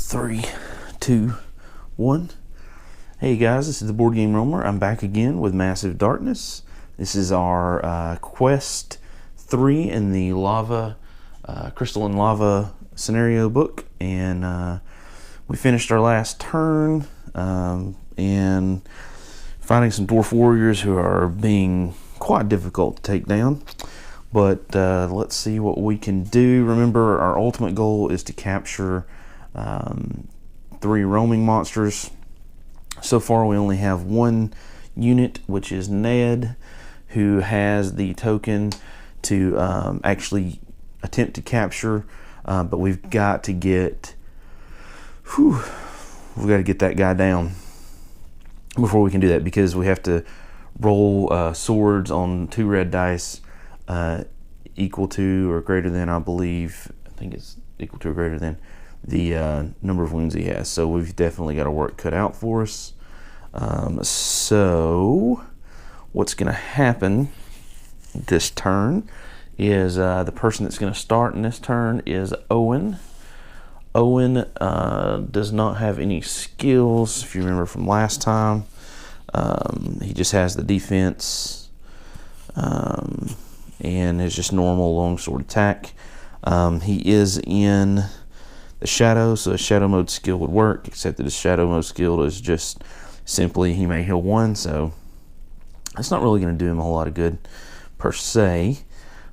3, 2, 1. Hey guys, this is the Board Game Roamer. I'm back again with Massive Darkness. This is our quest 3 in the lava, crystalline lava scenario book, and we finished our last turn and finding some dwarf warriors who are being quite difficult to take down. But let's see what we can do. Remember, our ultimate goal is to capture 3 roaming monsters. So far we only have one unit, which is Ned, who has the token to actually attempt to capture, but we've got to get that guy down before we can do that, because we have to roll swords on 2 red dice equal to or greater than, I think it's equal to or greater than the number of wounds he has. So we've definitely got our work cut out for us. So what's going to happen this turn is the person that's going to start in this turn is Owen. Owen does not have any skills, if you remember from last time. He just has the defense and is just normal longsword attack. He is in the shadow, so a shadow mode skill would work, except that his shadow mode skill is just simply he may heal 1, so it's not really going to do him a whole lot of good per se.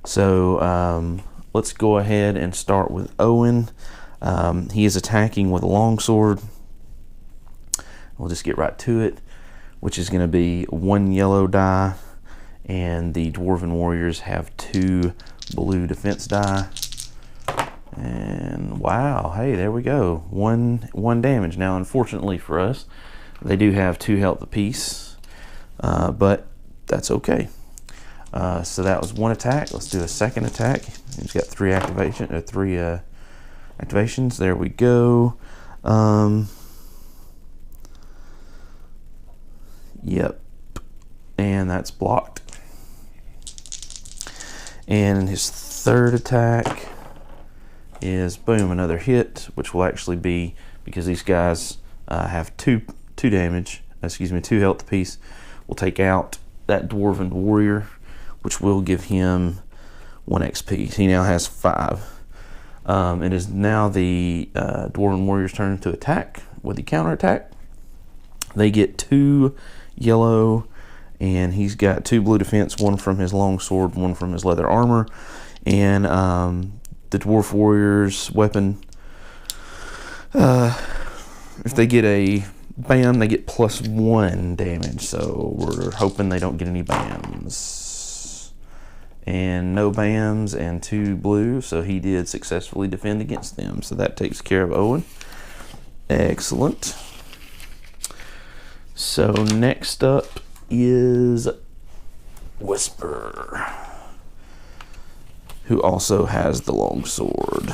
So let's go ahead and start with Owen. He is attacking with a longsword. We'll just get right to it, which is going to be 1 yellow die, and the dwarven warriors have 2 blue defense die. And wow, hey, there we go, one damage. Now unfortunately for us, they do have 2 health apiece, but that's okay. So that was 1 attack. Let's do a second attack. He's got 3 activations. There we go. Yep, and that's blocked. And his third attack is boom, another hit, which will actually be, because these guys have 2 health apiece, we'll take out that dwarven warrior, which will give him 1 XP. He now has 5. It is now the dwarven warrior's turn to attack with the counter attack. They get 2 yellow, and he's got 2 blue defense, 1 from his longsword, 1 from his leather armor, and the dwarf warrior's weapon, if they get a bam, they get +1 damage, so we're hoping they don't get any bams. And no bams and 2 blue, so he did successfully defend against them, so that takes care of Owen. Excellent. So next up is Whisper, who also has the long sword.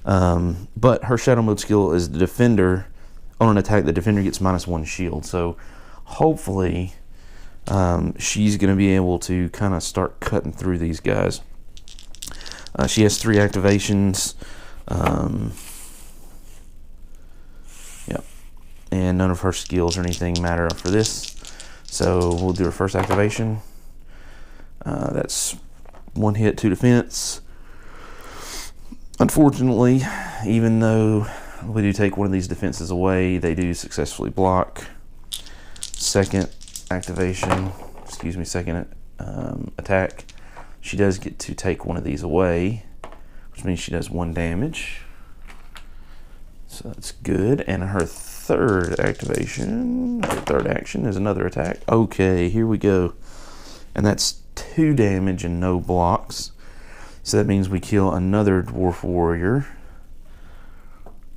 But her shadow mode skill is the defender. On an attack, the defender gets -1 shield. So hopefully she's going to be able to kind of start cutting through these guys. She has 3 activations. Yep. And none of her skills or anything matter for this. So we'll do her first activation. That's 1 hit, 2 defense. Unfortunately, even though we do take one of these defenses away, they do successfully block. Second attack, she does get to take one of these away, which means she does 1 damage. So that's good. And her third action is another attack. Okay, here we go. And that's 2 damage and no blocks. So that means we kill another dwarf warrior.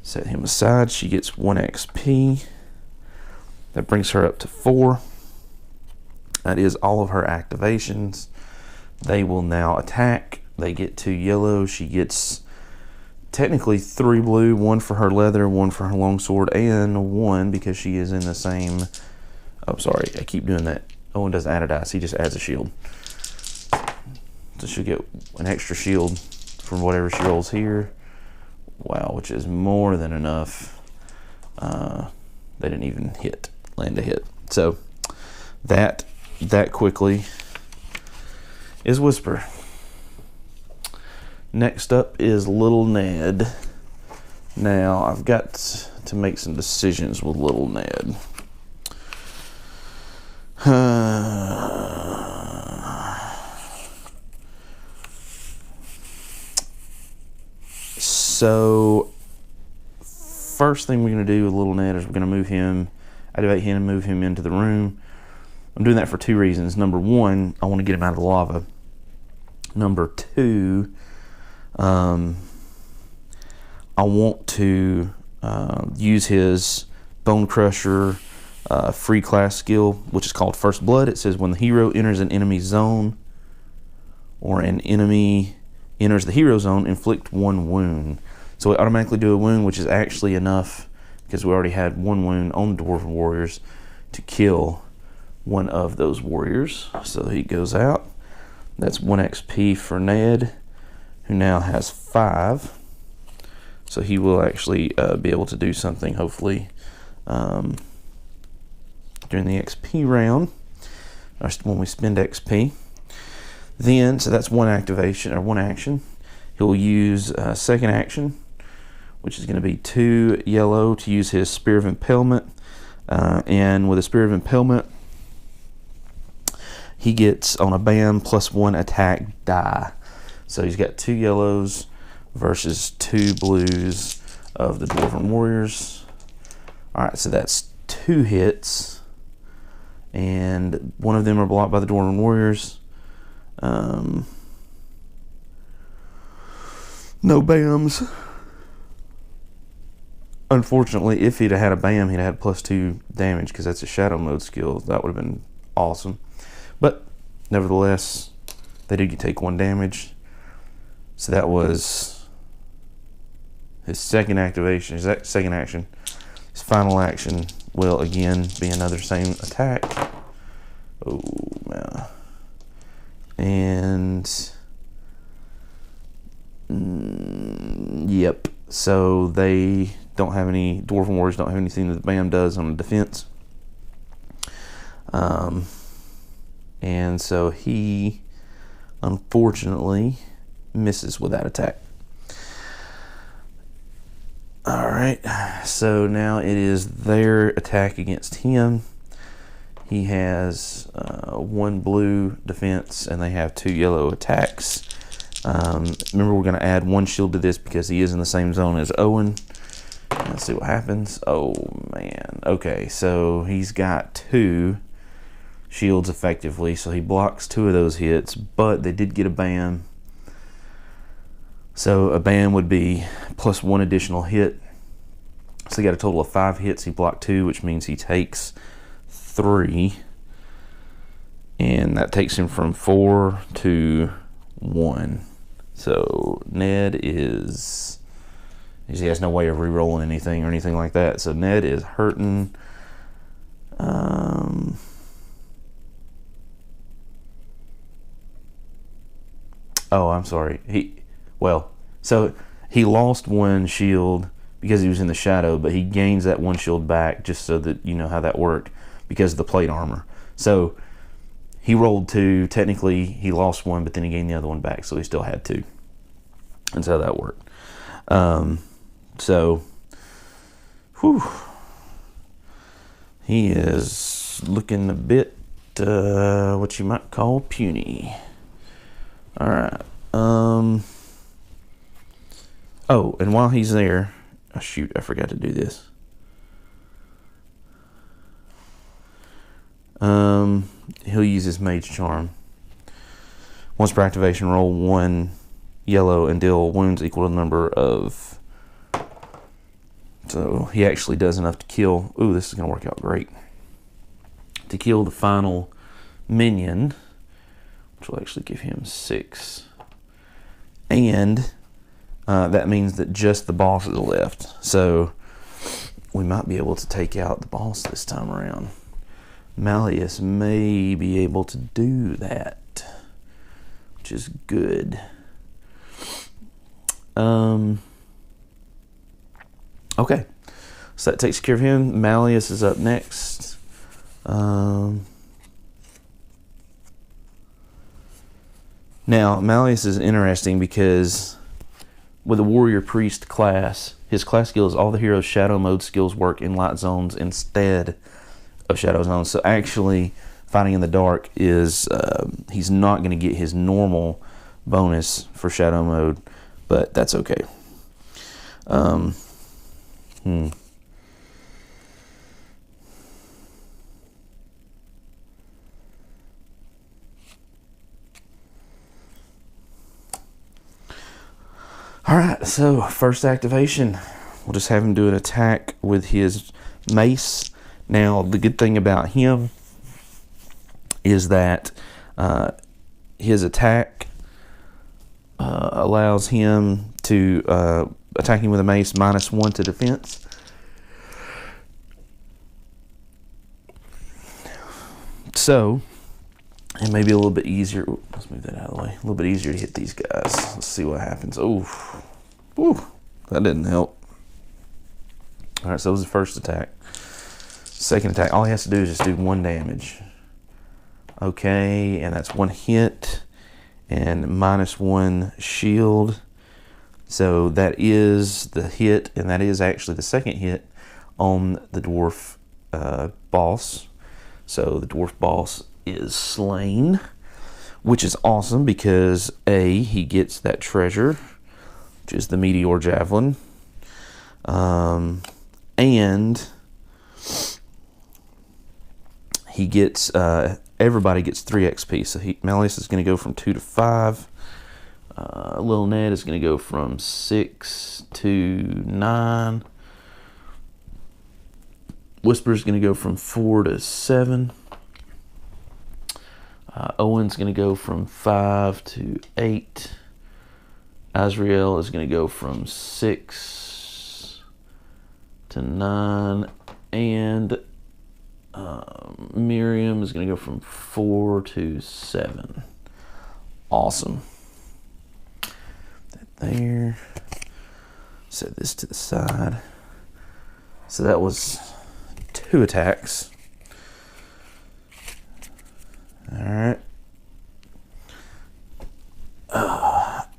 Set him aside. She gets 1 XP. That brings her up to 4. That is all of her activations. They will now attack. They get 2 yellow. She gets technically 3 blue, 1 for her leather, 1 for her longsword, and 1 because she is in the same. Oh, sorry, I keep doing that. Owen doesn't add a dice, he just adds a shield. So she'll get an extra shield from whatever she rolls here. Wow, which is more than enough. They didn't even land a hit. So that quickly is Whisper. Next up is Little Ned. Now I've got to make some decisions with Little Ned. So first thing we're going to do with Little Ned is we're going to activate him and move him into the room. I'm doing that for two reasons. Number one, I want to get him out of the lava. Number two, I want to use his Bone Crusher free class skill, which is called First Blood. It says when the hero enters an enemy zone or an enemy enters the hero zone, inflict 1 wound. So we automatically do a wound, which is actually enough, because we already had 1 wound on the Dwarven Warriors, to kill one of those warriors. So he goes out. That's 1 XP for Ned, who now has 5. So he will actually be able to do something, hopefully, during the XP round, or when we spend XP. Then, so that's 1 activation, or 1 action. He'll use second action, which is going to be 2 yellow to use his Spear of Impalement. And with a Spear of Impalement, he gets on a BAM +1 attack die. So he's got 2 yellows versus 2 blues of the Dwarven Warriors. Alright, so that's 2 hits. And 1 of them are blocked by the Dwarven Warriors. No BAMs. Unfortunately, if he'd have had a BAM, he'd have had +2 damage, because that's a Shadow Mode skill. That would have been awesome. But nevertheless, they did take 1 damage. So that was his second activation, his second action. His final action will again be another same attack. Oh man. And yep. So they don't have any, Dwarven Warriors don't have anything that the BAM does on the defense. And so he unfortunately misses with that attack. Alright, so now it is their attack against him. He has 1 blue defense and they have 2 yellow attacks. Remember, we're going to add 1 shield to this because he is in the same zone as Owen. Let's see what happens. Oh man. Okay, so he's got 2 shields effectively, so he blocks 2 of those hits, but they did get a BAM. So a BAM would be +1 additional hit. So he got a total of 5 hits. He blocked 2, which means he takes 3. And that takes him from 4 to 1. So Ned is, he has no way of re-rolling anything or anything like that. So Ned is hurting. Oh, I'm sorry. So he lost 1 shield because he was in the shadow, but he gains that 1 shield back, just so that you know how that worked, because of the plate armor. So he rolled 2. Technically, he lost 1, but then he gained the other 1 back, so he still had 2. That's how that worked. So, whew, he is looking a bit, what you might call puny. All right. Oh, and while he's there, oh shoot, I forgot to do this. He'll use his Mage Charm. Once per activation, roll 1 yellow and deal wounds equal to the number of. So he actually does enough to kill. Ooh, this is going to work out great. To kill the final minion, which will actually give him 6. And that means that just the boss is left. So we might be able to take out the boss this time around. Malleus may be able to do that, which is good. Okay, so that takes care of him. Malleus is up next. Now, Malleus is interesting because with the Warrior Priest class, his class skill is all the hero's shadow mode skills work in light zones instead of shadow zones. So actually, fighting in the dark is, he's not going to get his normal bonus for shadow mode, but that's okay. Alright, so first activation, we'll just have him do an attack with his mace. Now, the good thing about him is that his attack allows him to attacking with a mace -1 to defense. So, it may be a little bit easier. Ooh, let's move that out of the way. A little bit easier to hit these guys. Let's see what happens. Oh, that didn't help. All right, so that was the first attack. Second attack, all he has to do is just do 1 damage. Okay, and that's 1 hit and -1 shield. So that is the hit, and that is actually the second hit on the dwarf boss. So the dwarf boss is slain, which is awesome because A, he gets that treasure, which is the Meteor Javelin, and he gets, everybody gets 3 XP. So Malleus is going to go from 2 to 5. Lil Ned is going to go from 6 to 9. Whisper is going to go from 4 to 7. Owen's going to go from 5 to 8. Azrael is going to go from 6 to 9. And Miriam is going to go from 4 to 7. Awesome. That there. Set this to the side. So that was 2 attacks. All right.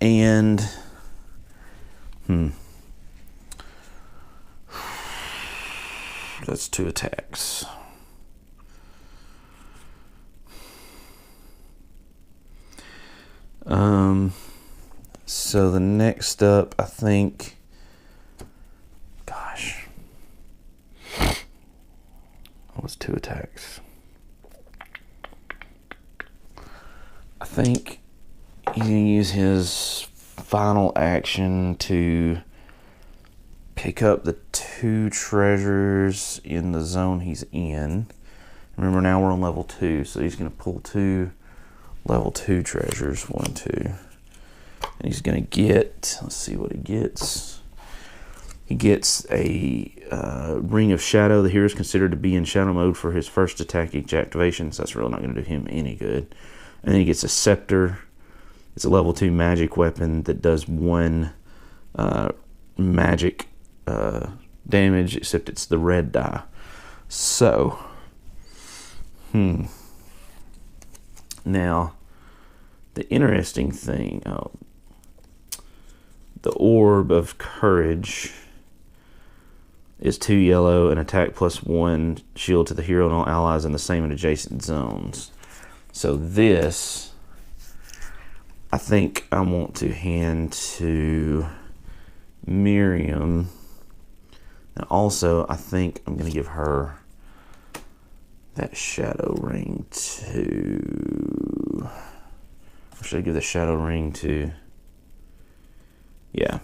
And that's 2 attacks. So the next up, I think, gosh, what was 2 attacks? I think he's going to use his final action to pick up the 2 treasures in the zone he's in. Remember, now we're on level 2, so he's going to pull 2 level 2 treasures. 1, 2. And he's going to get, let's see what he gets. He gets a Ring of Shadow. The hero is considered to be in shadow mode for his first attack each activation, so that's really not going to do him any good. And then he gets a Scepter. It's a level 2 magic weapon that does 1 magic damage, except it's the red die. So, now, the interesting thing, the Orb of Courage is 2 yellow and attack +1 shield to the hero and all allies in the same and adjacent zones. So this, I think I want to hand to Miriam. And also, I think I'm going to give her that shadow ring to... Or should I give the shadow ring to... Yeah.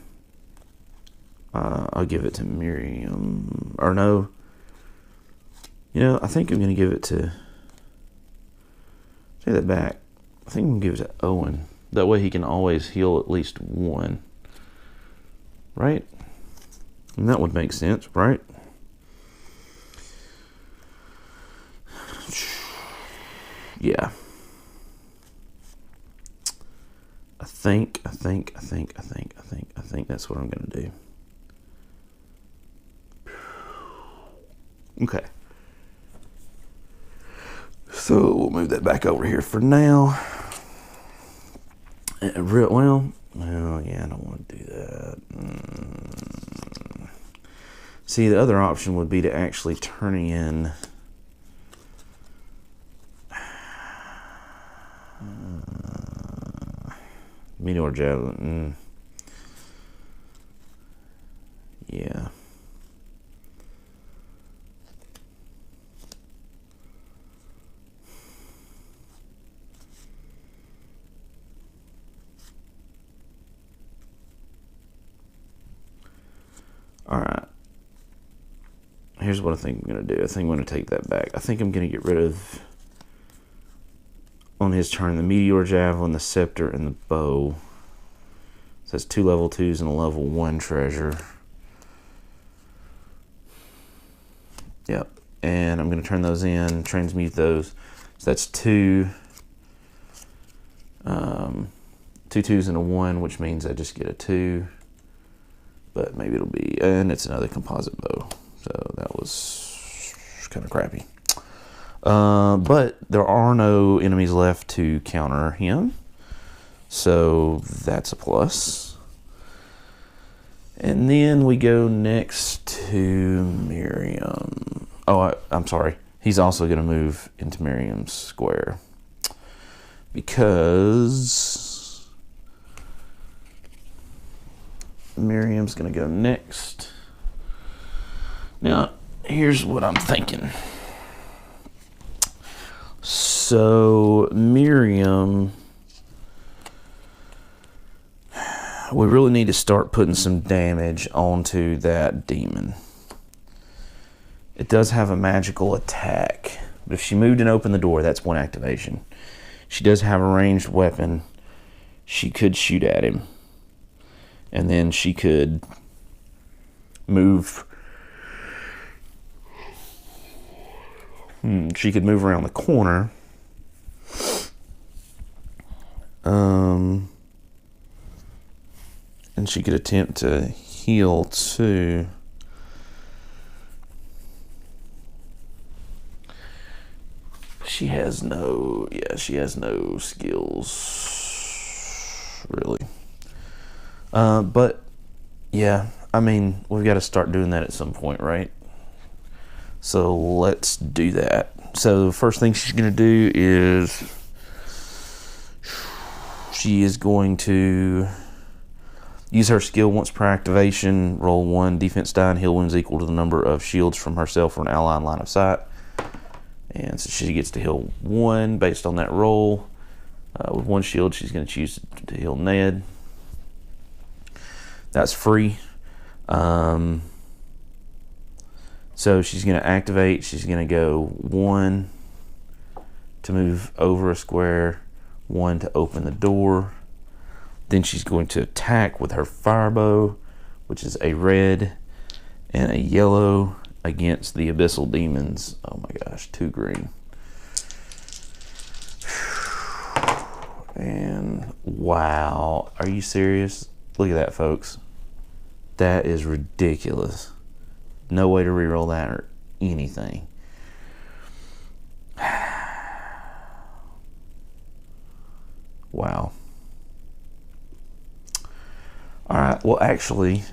I'll give it to Miriam. Or no. You know, I think I'm going to give it to... Take that back. I think I'm going to give it to Owen. That way he can always heal at least 1. Right? And that would make sense, right? Yeah. I think that's what I'm going to do. Okay. So we'll move that back over here for now. Well, yeah, I don't want to do that. See, the other option would be to actually turn in meteor javelin. Yeah. All right. Here's what I think I'm going to do. I think I'm going to take that back. I think I'm going to get rid of, on his turn, the meteor javelin, the scepter, and the bow. So that's 2 level 2s and a level 1 treasure. Yep. And I'm going to turn those in, transmute those. So that's 2 2s and a 1, which means I just get a 2. But maybe it'll be, and it's another composite bow. So that was kind of crappy. But there are no enemies left to counter him. So that's a plus. And then we go next to Miriam. Oh, I'm sorry. He's also going to move into Miriam's square. Because Miriam's going to go next. Now, here's what I'm thinking. So, Miriam, we really need to start putting some damage onto that demon. It does have a magical attack, but if she moved and opened the door, that's 1 activation. She does have a ranged weapon. She could shoot at him. And then she could move. She could move around the corner. And she could attempt to heal too. She has no skills, really. But, yeah, I mean, we've got to start doing that at some point, right? So let's do that. So the first thing she's going to do is she is going to use her skill once per activation, roll 1 defense die and heal wounds equal to the number of shields from herself or an ally in line of sight. And so she gets to heal 1 based on that roll. With 1 shield, she's going to choose to heal Ned. That's free. So she's going to activate. She's going to go 1 to move over a square, 1 to open the door. Then she's going to attack with her firebow, which is a red and a yellow against the Abyssal Demons. Oh my gosh, 2 green. And wow, are you serious? Look at that, folks. That is ridiculous. No way to reroll that or anything. Wow. Alright, well actually,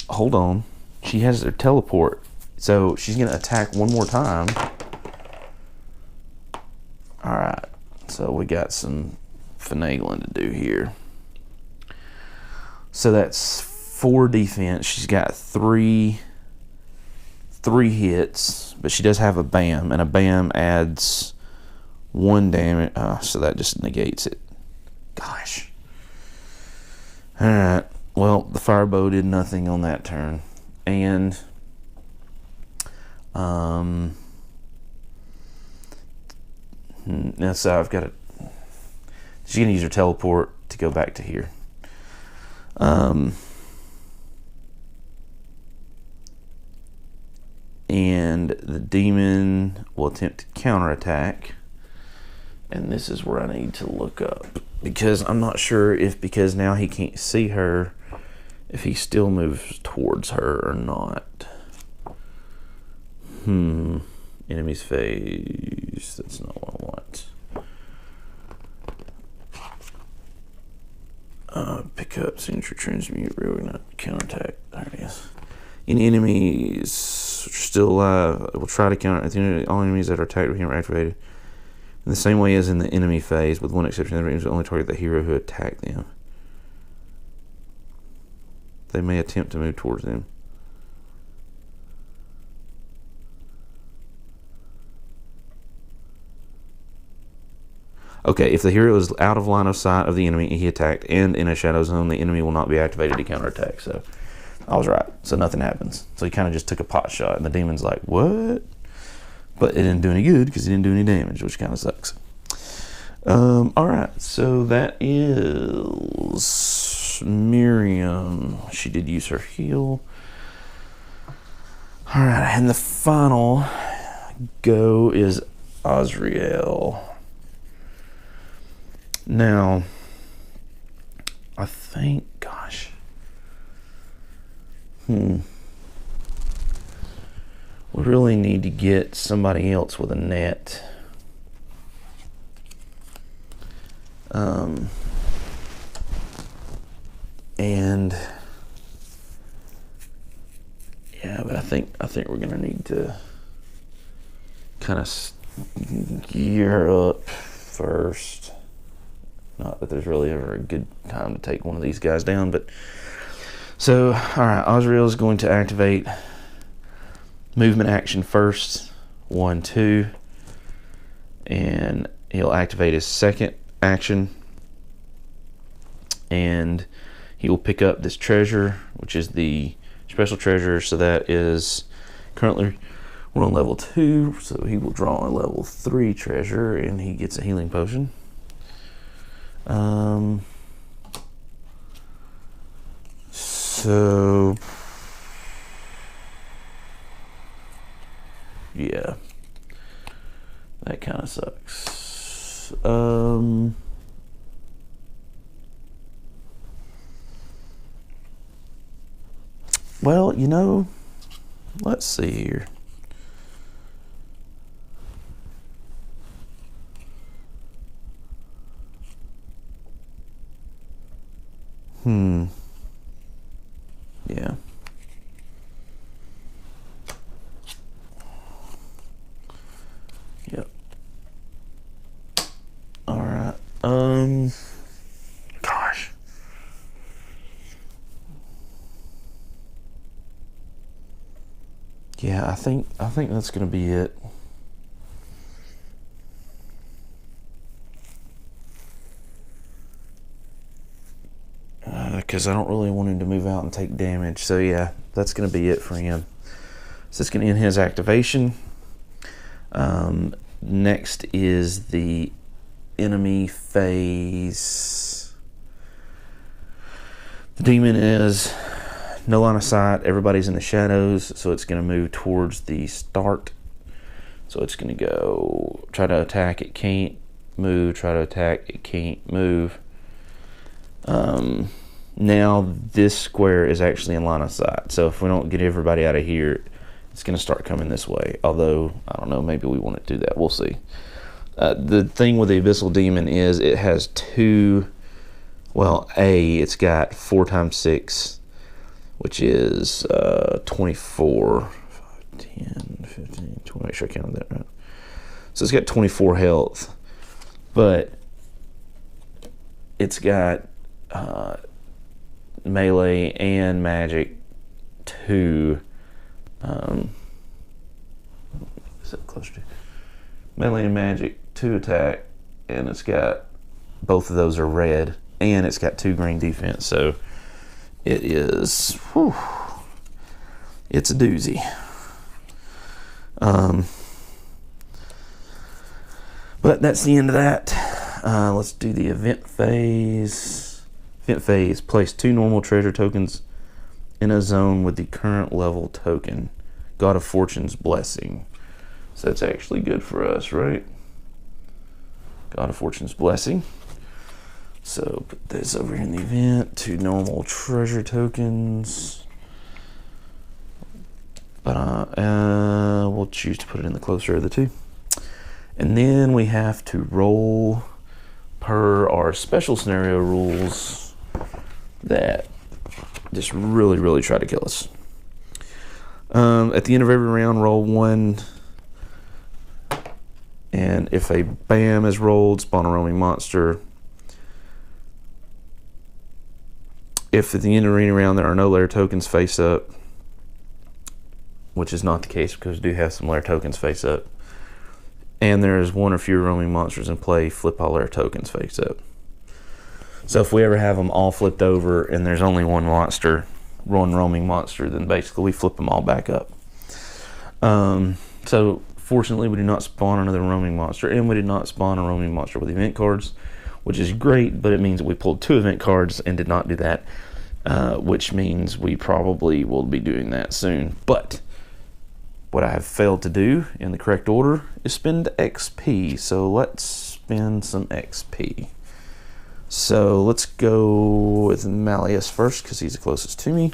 hold on. She has her teleport. So she's going to attack 1 more time. Alright, so we got some finagling to do here. So that's 4 defense. She's got 3 hits, but she does have a BAM, and a BAM adds 1 damage. So that just negates it. Gosh. Alright, well, the firebow did nothing on that turn. And now so I've got to, she's going to use her teleport to go back to here. And the demon will attempt to counterattack. And this is where I need to look up, because I'm not sure if, because now he can't see her, if he still moves towards her or not. Enemy's phase. That's not what I want. Pick up, signature, transmute, reorganize, counterattack. There it is. Any enemies which are still alive will try to counter. At the end, all enemies that are attacked with him are activated in the same way as in the enemy phase, with one exception: the enemies will only target the hero who attacked them. They may attempt to move towards them. Okay, if the hero is out of line of sight of the enemy he attacked and in a shadow zone, the enemy will not be activated to counterattack. So I was right. So nothing happens. So he kind of just took a pot shot, and the demon's like, what? But it didn't do any good because he didn't do any damage, which kind of sucks. All right, so that is Miriam. She did use her heal. All right, and the final go is Azrael. Now, I think, gosh, we really need to get somebody else with a net. And yeah, but I think we're gonna need to kind of gear up first. Not that there's really ever a good time to take one of these guys down, but so, all right, Azrael is going to activate movement action first, 1, 2, and he'll activate his second action, and he will pick up this treasure, which is the special treasure. So that is currently we're on level 2, so he will draw a level 3 treasure, and he gets a healing potion. So yeah, that kind of sucks. Well, you know, let's see here. Yeah. Yep. All right. Gosh. Yeah, I think that's gonna be it. Because I don't really want him to move out and take damage. So yeah, that's going to be it for him. So it's going to end his activation. Next is the enemy phase. The demon is no line of sight. Everybody's in the shadows, so it's going to move towards the start. So it's going to go try to attack. It can't move. Try to attack. It can't move. Now this square is actually in line of sight, so if we don't get everybody out of here, it's going to start coming this way. Although, I don't know, maybe we want to do that. We'll see. The thing with the Abyssal Demon is it has two, well, it's got 4 times 6, which is 24, 5, 10, 15, 20, make sure I counted that right. So it's got 24 health, but it's got melee and magic 2. Is that closer to melee and magic 2 attack, and it's got both of those are red, and it's got 2 green defense. So it is, whew, it's a doozy. But that's the end of that. Let's do the event phase. Event phase, place 2 normal treasure tokens in a zone with the current level token. God of Fortune's Blessing. So that's actually good for us, right? God of Fortune's Blessing. So put this over here in the event. 2 normal treasure tokens. But we'll choose to put it in the closer of the two. And then we have to roll per our special scenario rules that just really try to kill us. At the end of every round, roll 1. And if a BAM is rolled, spawn a roaming monster. If at the end of the arena round there are no lair tokens face up, which is not the case because we do have some lair tokens face up, and there is 1 or fewer roaming monsters in play, flip all lair tokens face up. So if we ever have them all flipped over and there's only one roaming monster, then basically we flip them all back up. So fortunately we did not spawn another roaming monster, and we did not spawn a roaming monster with event cards, which is great, but it means that we pulled 2 event cards and did not do that, which means we probably will be doing that soon. But what I have failed to do in the correct order is spend XP. So let's spend some XP. So let's go with Malleus first because he's the closest to me.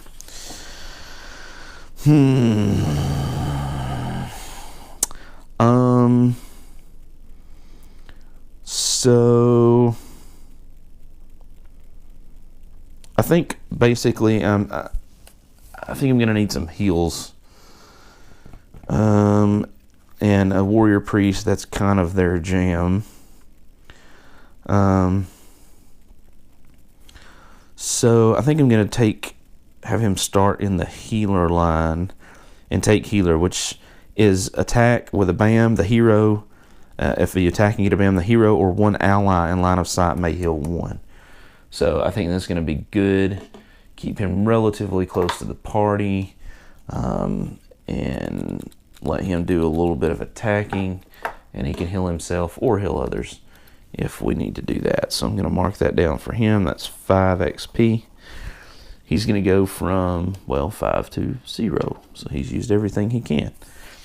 So I think basically I think I'm gonna need some heals. And a warrior priest, that's kind of their jam. So I think I'm gonna have him start in the healer line and take healer, which is attack with a BAM, the hero. If the attacking get a BAM, the hero or 1 ally in line of sight may heal 1. So I think that's going to be good. Keep him relatively close to the party, and let him do a little bit of attacking, and he can heal himself or heal others if we need to do that. So I'm going to mark that down for him. That's 5 XP. He's going to go from, well, 5 to 0. So he's used everything he can.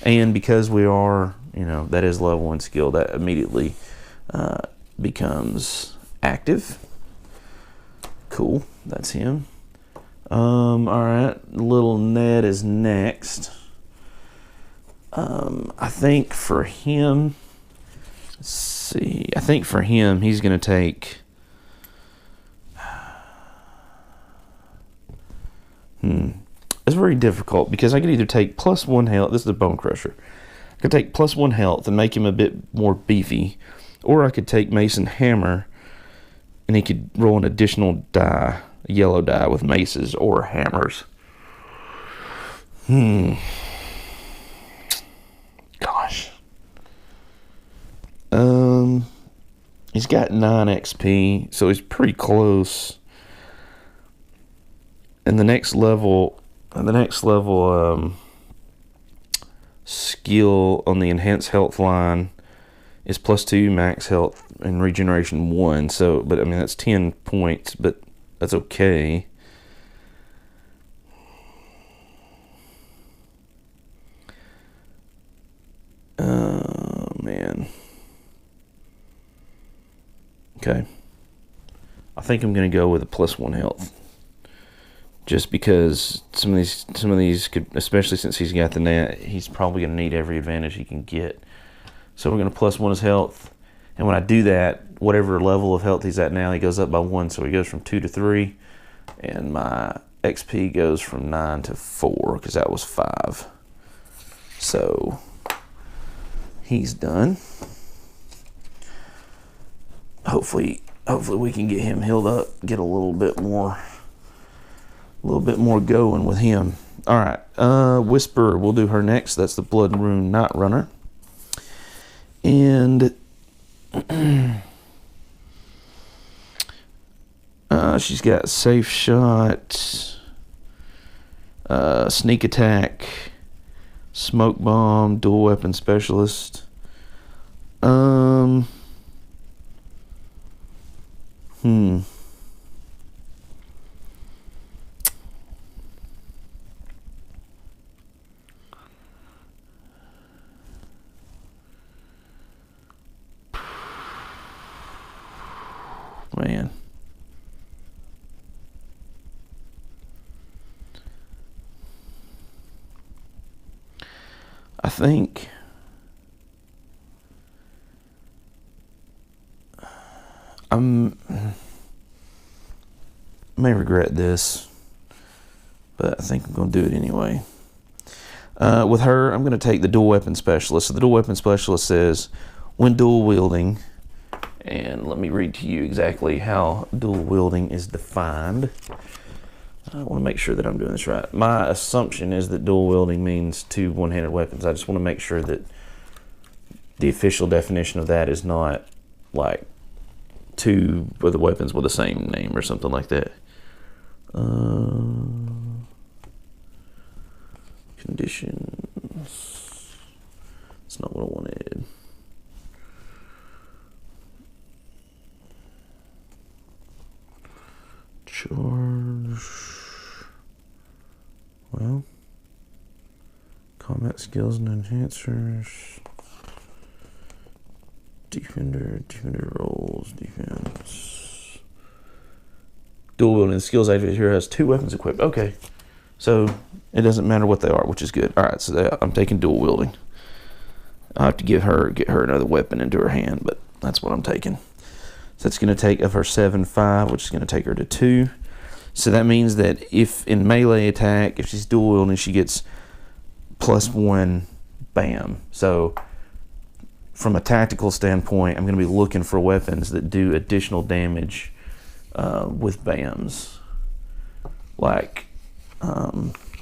And because we are, that is level 1 skill, that immediately becomes active. Cool, that's him. Alright, little Ned is next. I think for him, let's see, he's going to take... It's very difficult because I could either take +1 health. This is the Bone Crusher. I could take +1 health and make him a bit more beefy, or I could take Mason Hammer and he could roll an additional die, a yellow die with maces or hammers. Gosh. He's got 9 XP, so he's pretty close. And the next level skill on the enhanced health line is +2 max health and regeneration 1. So, but I mean that's 10 points, but that's okay. Oh man. Okay. I think I'm gonna go with a +1 health. Just because some of these could, especially since he's got the net, he's probably going to need every advantage he can get. So we're going to +1 his health, and when I do that, whatever level of health he's at now, he goes up by 1. So he goes from 2 to 3, and my XP goes from 9 to 4 because that was 5. So he's done. Hopefully we can get him healed up, get a little bit more going with him. All right, Whisperer, we'll do her next. That's the Blood Rune Night Runner. And she's got Safe Shot, Sneak Attack, Smoke Bomb, Dual Weapon Specialist. Man. I think I may regret this, but I think I'm going to do it anyway. With her, I'm going to take the dual weapon specialist. So the dual weapon specialist says, when dual wielding, and let me read to you exactly how dual wielding is defined. I want to make sure that I'm doing this right. My assumption is that dual wielding means two one-handed weapons. I just want to make sure that the official definition of that is not like two of the weapons with the same name or something like that. Conditions. It's not what I wanted. Charge. Well, combat skills and enhancers. Defender rolls, defense. Dual wielding skills activate here has two weapons equipped. Okay, so it doesn't matter what they are, which is good. All right, so I'm taking dual wielding. I have to get her another weapon into her hand, but that's what I'm taking. So that's going to take of her 7/5, which is going to take her to 2. So that means that if in melee attack, if she's dual wielding, she gets +1 bam. So from a tactical standpoint, I'm going to be looking for weapons that do additional damage with bams. Like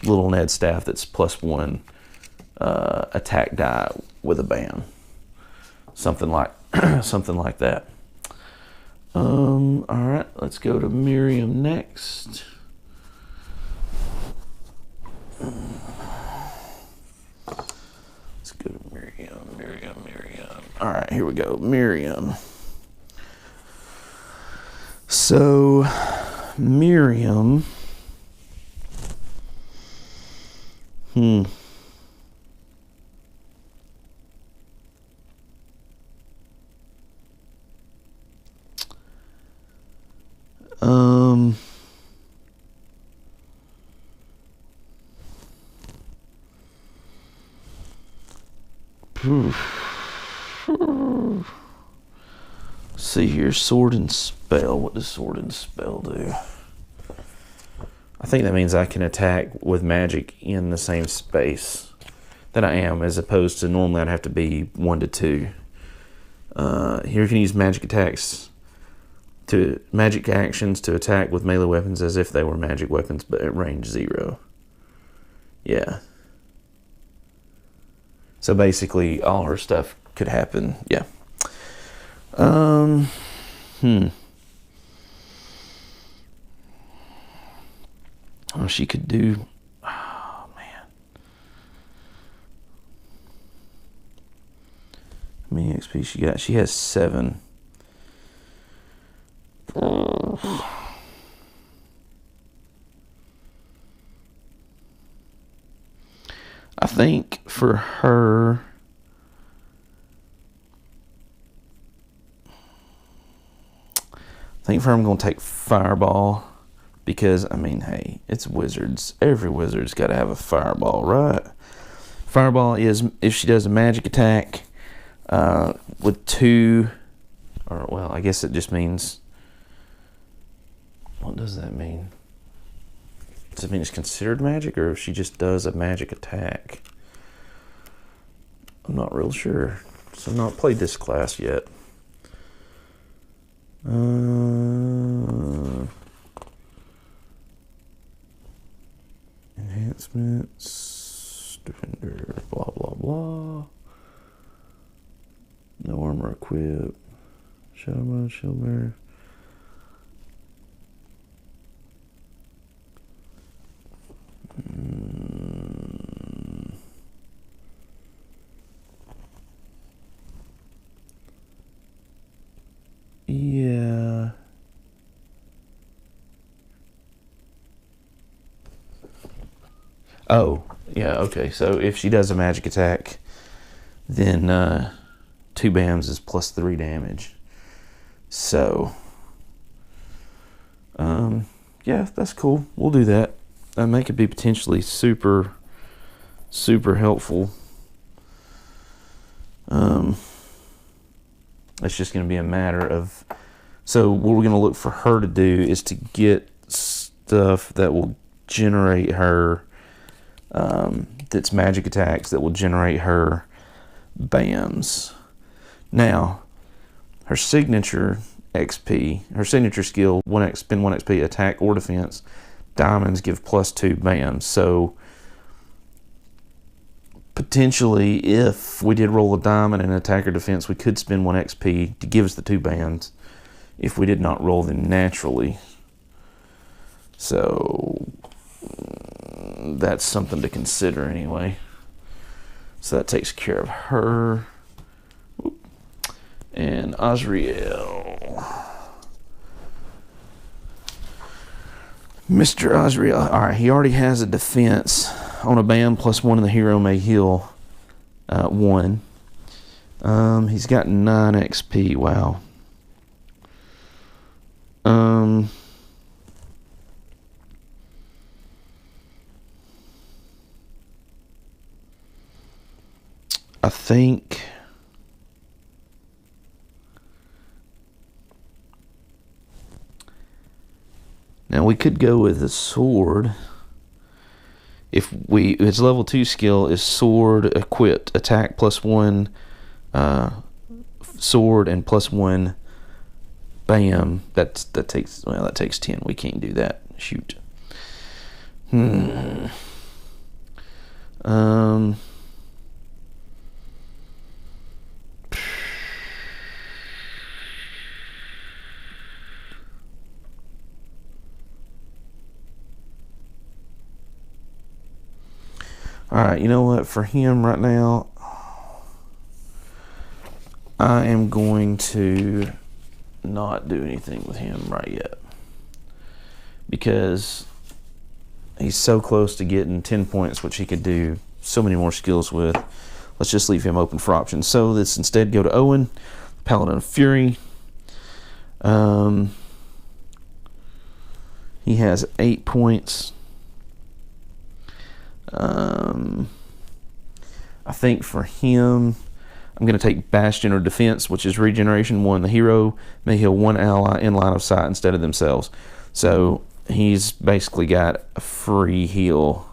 little Ned staff that's +1 attack die with a bam. Something like that. Alright, let's go to Miriam next. Let's go to Miriam. Alright, here we go. Miriam. So, Miriam. See here, sword and spell. What does sword and spell do? I think that means I can attack with magic in the same space that I am, as opposed to normally I'd have to be 1 to 2. Here you can use magic actions to attack with melee weapons as if they were magic weapons, but at range 0. Yeah. So basically, all her stuff could happen. Yeah. Oh, she could do. Oh man. How many XP she got? She has 7. I think for her, I'm going to take Fireball, because, I mean, hey, it's wizards. Every wizard's got to have a Fireball, right? Fireball is if she does a magic attack with 2, or, well, I guess it just means, what does that mean? Does it mean it's considered magic, or if she just does a magic attack? I'm not real sure. So I've not played this class yet. Enhancements, defender, blah blah blah. No armor equipped. Shadow mode, shield bearer. Yeah. Oh, yeah, okay. So if she does a magic attack, then 2 BAMs is +3 damage. So, yeah, that's cool. We'll do that. That could be potentially super, super helpful. It's just going to be a matter of, so what we're going to look for her to do is to get stuff that will generate her, that's magic attacks that will generate her BAMs. Now, her signature XP, her signature skill, spend 1 XP, attack or defense. Diamonds give +2 BAMs. So potentially, if we did roll a diamond in attack or defense, we could spend 1 XP to give us the 2 BAMs if we did not roll them naturally. So that's something to consider anyway. So that takes care of her. And Azrael. Mr. Azrael. Alright, he already has a defense. On a BAM, +1 and the hero may heal 1. He's got 9 XP. Wow. I think now we could go with a sword. If his level 2 skill is sword equipped, attack +1, sword and +1 BAM. That takes 10. We can't do that. Shoot. Alright, you know what? For him right now, I am going to not do anything with him right yet. Because he's so close to getting 10 points, which he could do so many more skills with. Let's just leave him open for options. So let's instead go to Owen, Paladin of Fury. He has 8 points. I think for him, I'm going to take Bastion or Defense, which is regeneration 1. The hero may heal 1 ally in line of sight instead of themselves. So he's basically got a free heal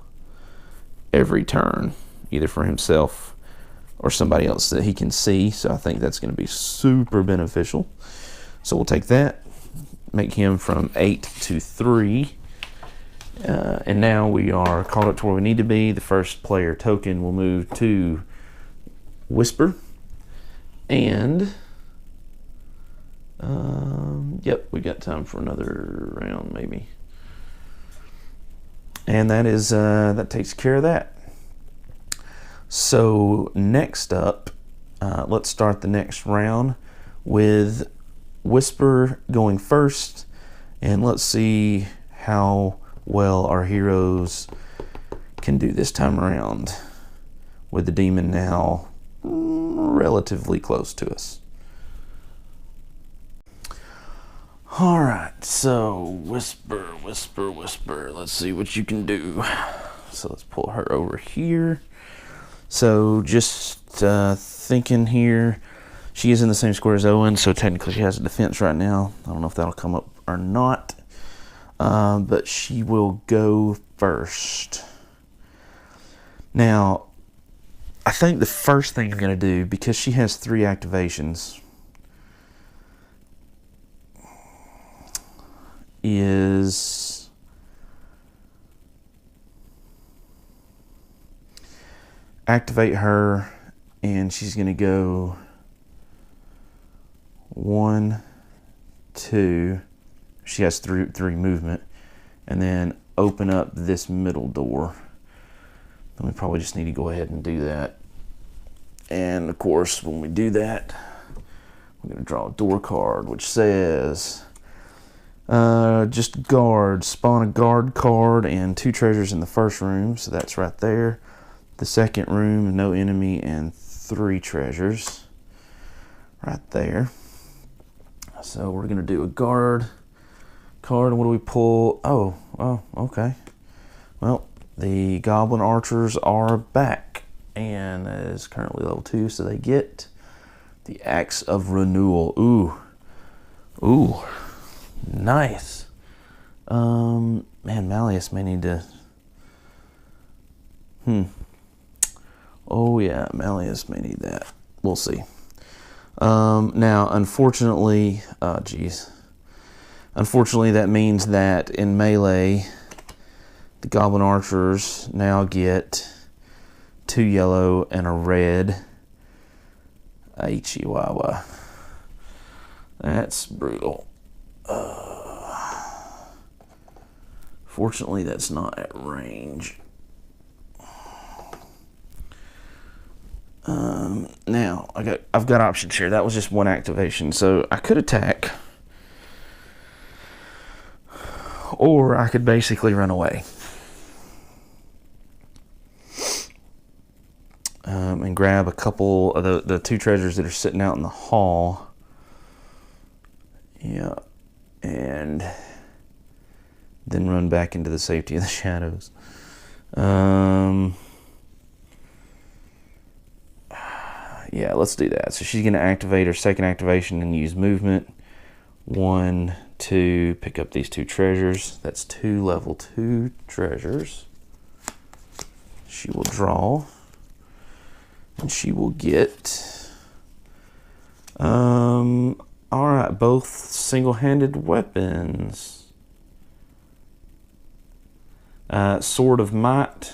every turn, either for himself or somebody else that he can see. So I think that's going to be super beneficial. So we'll take that, make him from 8 to 3. And now we are caught up to where we need to be. The first player token will move to Whisper. And, yep, we got time for another round maybe. And that is, that takes care of that. So next up, let's start the next round with Whisper going first. And let's see how well our heroes can do this time around with the demon now relatively close to us. Alright, so Whisper, Whisper, Whisper. Let's see what you can do. So let's pull her over here. So just thinking here, she is in the same square as Owen, so technically she has a defense right now. I don't know if that'll come up or not. But she will go first. Now, I think the first thing I'm going to do, because she has 3 activations, is activate her, and she's going to go 1, 2. She has three movement, and then open up this middle door. Then we probably just need to go ahead and do that. And of course, when we do that, we're going to draw a door card, which says, just guard, spawn a guard card and 2 treasures in the first room. So that's right there. The second room, no enemy and 3 treasures. Right there. So we're going to do a guard card. What do we pull? Oh, okay. Well, the goblin archers are back. and is currently level 2, so they get the Axe of Renewal. Ooh, nice. Man, Malleus may need to. Oh yeah, Malleus may need that. We'll see. Now, unfortunately, unfortunately, that means that in melee, the Goblin Archers now get 2 yellow and a red. Chihuahua. That's brutal. Fortunately, that's not at range. Now I've got options here. That was just one activation, so I could attack, or I could basically run away and grab a couple of the 2 treasures that are sitting out in the hall. Yeah, and then run back into the safety of the shadows. Yeah, let's do that. So she's going to activate her second activation and use movement. 1, 2, pick up these 2 treasures. That's 2 level 2 treasures. She will draw. And she will get... Alright, both single-handed weapons. Sword of Might,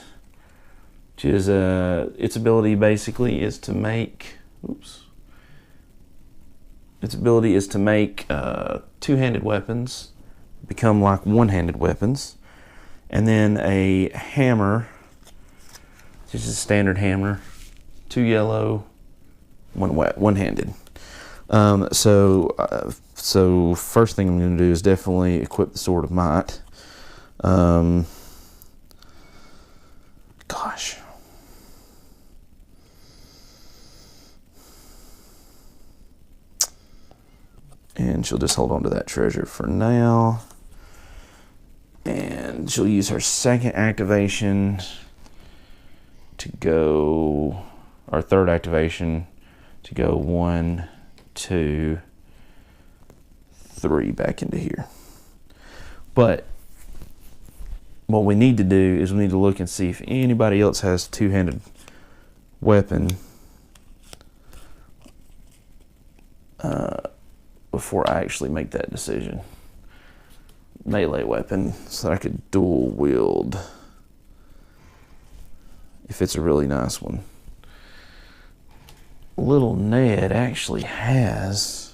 which is its ability basically is to make, its ability is to make 2-handed weapons become like 1-handed weapons, and then a hammer, which is a standard hammer, 2 yellow, 1-handed. So first thing I'm going to do is definitely equip the Sword of Might. Gosh. And she'll just hold on to that treasure for now. And she'll use her second activation to go, or third activation to go 1, 2, 3 back into here. But what we need to do is we need to look and see if anybody else has a 2-handed weapon before I actually make that decision. Melee weapon, so that I could dual wield if it's a really nice one. Little Ned actually has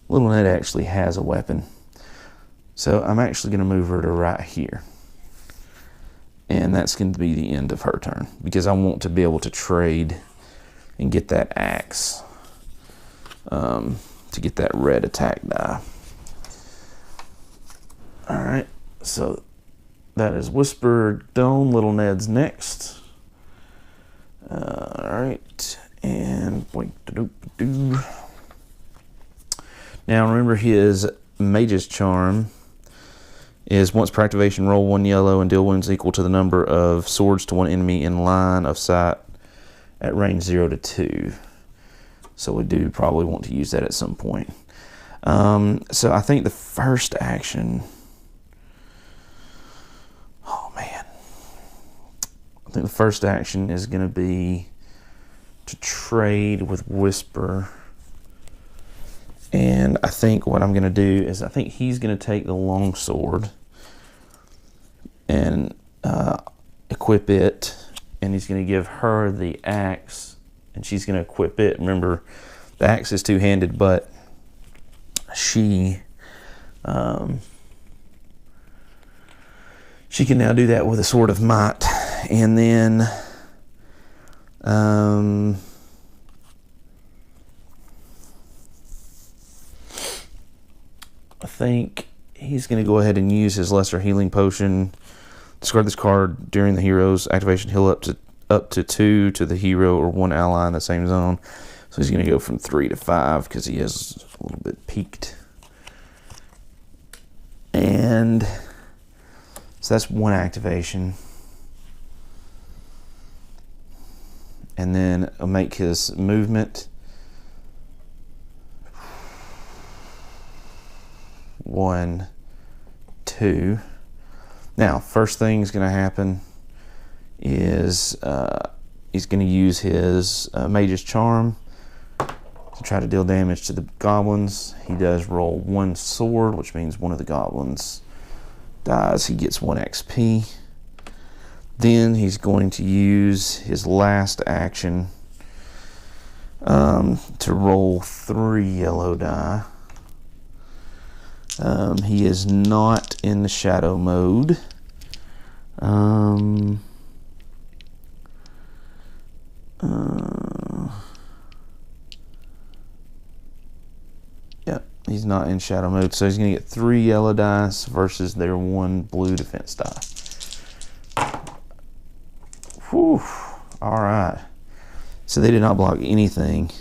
Little Ned actually has a weapon. So I'm actually going to move her to right here. And that's going to be the end of her turn, because I want to be able to trade and get that axe to get that red attack die. Alright, so that is Whisper Dome. Little Ned's next. Alright, and now remember, his Mage's Charm is once per activation, roll 1 yellow and deal wounds equal to the number of swords to one enemy in line of sight at range 0 to 2. So we do probably want to use that at some point. So I think the first action... Oh man. I think the first action is going to be to trade with Whisper. And I think what I'm going to do is I think he's going to take the long sword and equip it, and he's going to give her the axe, and she's going to equip it. Remember, the axe is 2-handed, but she can now do that with a Sword of Might. And then I think he's going to go ahead and use his Lesser Healing Potion. Discard this card during the hero's activation. Heal up to 2 to the hero or 1 ally in the same zone. So he's going to go from 3 to 5 because he is a little bit peaked. And so that's one activation. And then I'll make his movement 1, 2. Now, first thing is going to happen is he's going to use his Mage's Charm to try to deal damage to the goblins. He does roll 1 sword, which means one of the goblins dies. He gets 1 XP. Then he's going to use his last action to roll 3 yellow die. He is not in the shadow mode. Yep, he's not in shadow mode, so he's going to get 3 yellow dice versus their 1 blue defense die. Whew. All right. So they did not block anything.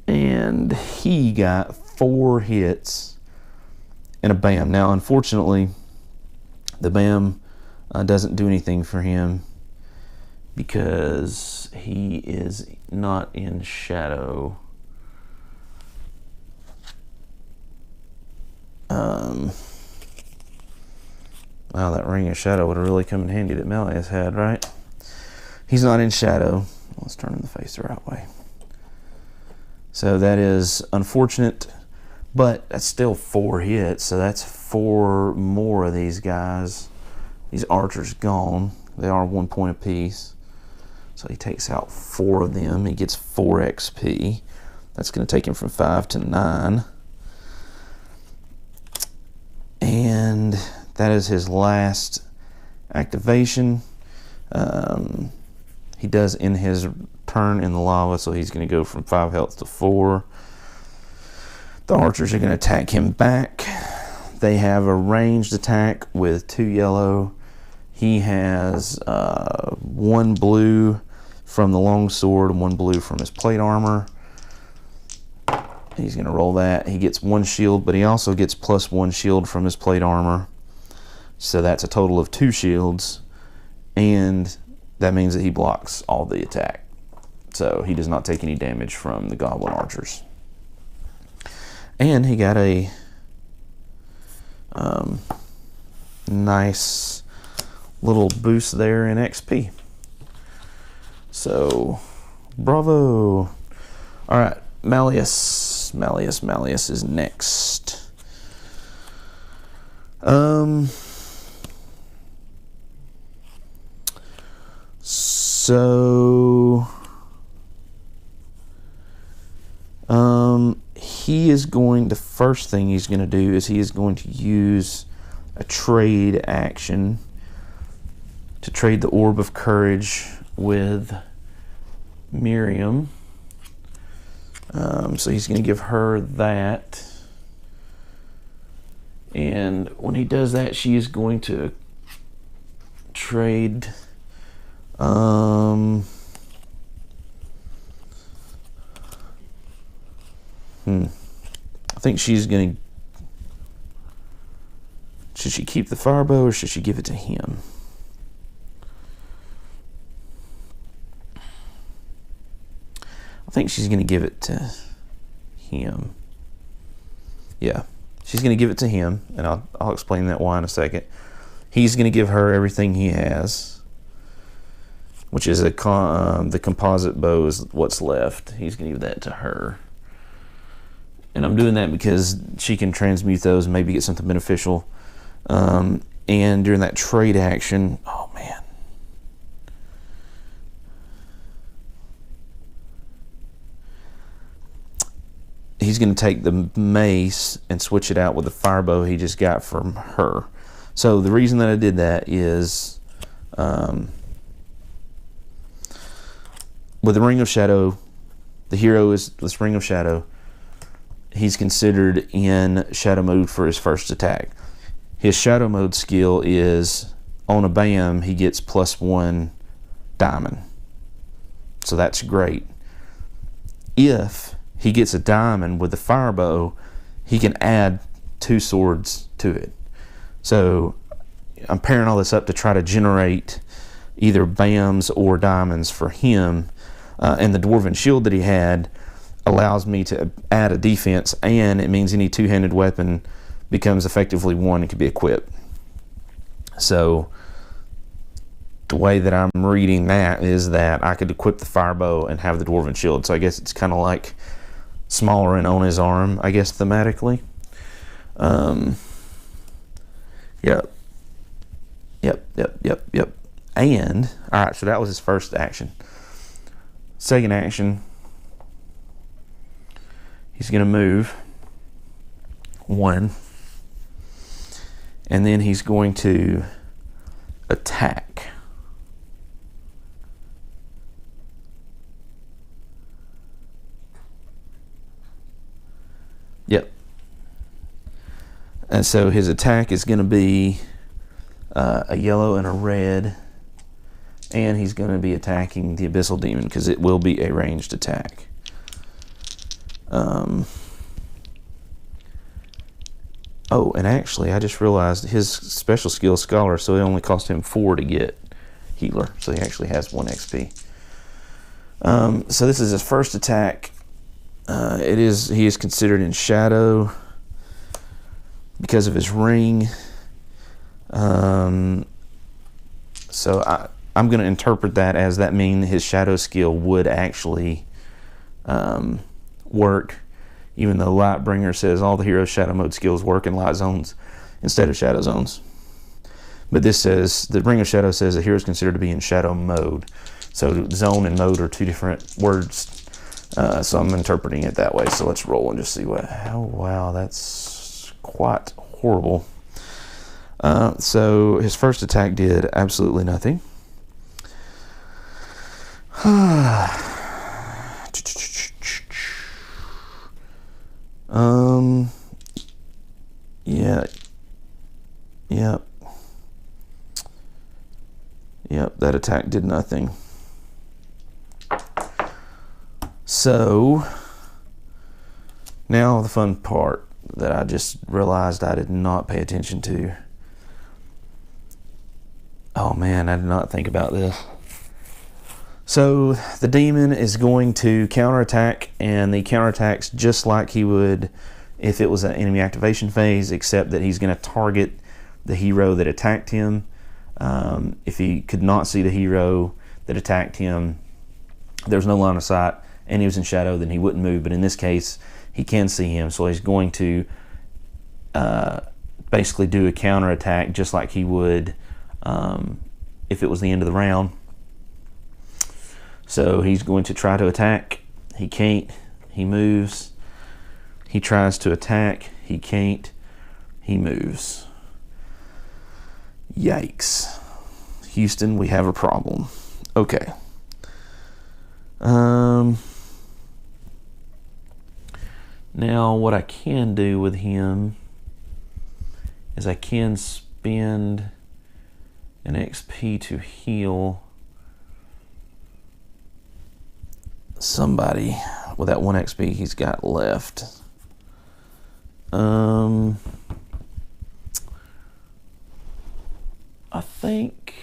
And he got 4 hits and a BAM. Now, unfortunately, the BAM doesn't do anything for him because he is not in shadow. Wow, that Ring of Shadow would have really come in handy that Malleus had, right? He's not in shadow. Let's turn him the face the right way. So that is unfortunate, but that's still 4 hits, so that's 4 more of these guys. These archers gone. They are 1 point apiece. So he takes out 4 of them. He gets 4 XP. That's going to take him from 5 to 9. And that is his last activation. He does end his turn in the lava, so he's going to go from 5 health to 4. The archers are going to attack him back. They have a ranged attack with 2 yellow. He has 1 blue from the longsword and 1 blue from his plate armor. He's going to roll that. He gets 1 shield, but he also gets +1 shield from his plate armor. So that's a total of 2 shields, and that means that he blocks all the attack. So he does not take any damage from the goblin archers. And he got a nice little boost there in XP. So, bravo. All right, Malleus is next. He is going, the first thing he's going to do is he is going to use a trade action to trade the Orb of Courage with Miriam. So he's going to give her that. And when he does that, she is going to trade I think she's going to... Should she keep the firebow or should she give it to him? I think she's going to give it to him. Yeah, she's going to give it to him, and I'll explain that why in a second. He's going to give her everything he has, which is the composite bow is what's left. He's going to give that to her. And I'm doing that because she can transmute those and maybe get something beneficial. And during that trade action, oh man. He's going to take the mace and switch it out with the firebow he just got from her. So the reason that I did that is with the Ring of Shadow, the hero is this Ring of Shadow. He's considered in shadow mode for his first attack. His shadow mode skill is on a BAM, he gets +1 diamond. So that's great. if he gets a diamond with the fire bow, he can add 2 swords to it. So I'm pairing all this up to try to generate either BAMs or diamonds for him. And the dwarven shield that he had allows me to add a defense, and it means any two-handed weapon becomes effectively 1 and can be equipped. So the way that I'm reading that is that I could equip the fire bow and have the dwarven shield. So I guess it's kind of like smaller and on his arm, I guess, thematically. Yep. And, all right, so that was his first action. Second action, he's going to move 1, and then he's going to attack. Yep. And so his attack is going to be a yellow and a red, and he's going to be attacking the Abyssal Demon because it will be a ranged attack. Oh, and actually, I just realized his special skill is Scholar, so it only cost him 4 to get Healer, so he actually has 1 XP. So this is his first attack. He is considered in shadow because of his ring. So I'm going to interpret that as that mean his shadow skill would actually work, even though Lightbringer says all the heroes' shadow mode skills work in light zones instead of shadow zones. But this says, the Ring of Shadow says the hero is considered to be in shadow mode. So zone and mode are 2 different words. So I'm interpreting it that way. So let's roll and just see what, oh wow, that's quite horrible. So his first attack did absolutely nothing. Yep, that attack did nothing. So now the fun part that I just realized I did not pay attention to. Oh man, I did not think about this. So the demon is going to counterattack, and the counterattacks just like he would if it was an enemy activation phase, except that he's going to target the hero that attacked him. If he could not see the hero that attacked him, there's no line of sight, and he was in shadow, then he wouldn't move. But in this case, he can see him, so he's going to basically do a counterattack just like he would if it was the end of the round. So he's going to try to attack. He can't. He moves. He tries to attack. He can't. He moves. Yikes. Houston, we have a problem. Okay. Now what I can do with him is I can spend an XP to heal somebody with that 1 XP he's got left. I think